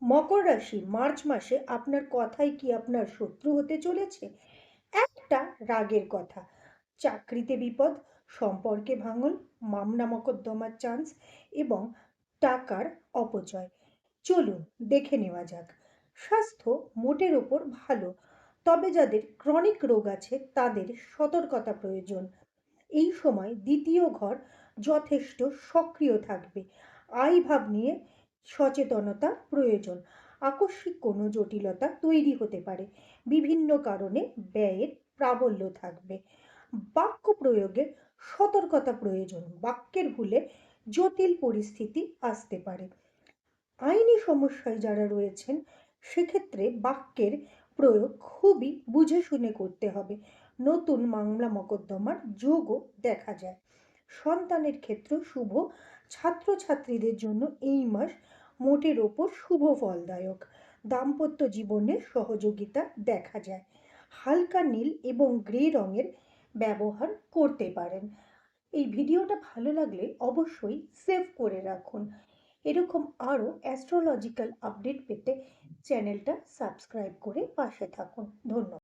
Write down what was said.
মকর রাশি মার্চ মাসে আপনার কথাই কি আপনার শত্রু হতে চলেছে? একটা রাগের কথা, চাকরিতে বিপদ, সম্পর্কে ভাঙন, মামলা মোকদ্দমার চান্স এবং টাকার অপচয়। চলুন দেখে নেওয়া যাক। স্বাস্থ্য মোটের ওপর ভালো, তবে যাদের ক্রনিক রোগ আছে তাদের সতর্কতা প্রয়োজন। এই সময় দ্বিতীয় ঘর যথেষ্ট সক্রিয় থাকবে। আয় ভাব নিয়ে সচেতনতা প্রয়োজন। আকস্মিক কোনো জটিলতা তৈরি হতে পারে। বিভিন্ন কারণে ব্যয়ের প্রাবল্য থাকবে। বাক্য প্রয়োগে সতর্কতা প্রয়োজন। বাক্যের ভুলে জটিল পরিস্থিতি আসতে পারে। আইনি সমস্যায় যারা রয়েছেন সেক্ষেত্রে বাক্যের প্রয়োগ খুবই বুঝে শুনে করতে হবে। নতুন মামলা মোকদ্দমার যোগও দেখা যায়। সন্তানের ক্ষেত্র শুভ। ছাত্রছাত্রীদের জন্য এই মাস মোটের ওপর শুভ ফলদায়ক। দাম্পত্য জীবনে সহযোগিতা দেখা যায়। হালকা নীল এবং গ্রে রঙের ব্যবহার করতে পারেন। এই ভিডিওটা ভালো লাগলে অবশ্যই সেভ করে রাখুন। এরকম আরও অ্যাস্ট্রোলজিক্যাল আপডেট পেতে চ্যানেলটা সাবস্ক্রাইব করে পাশে থাকুন। ধন্যবাদ।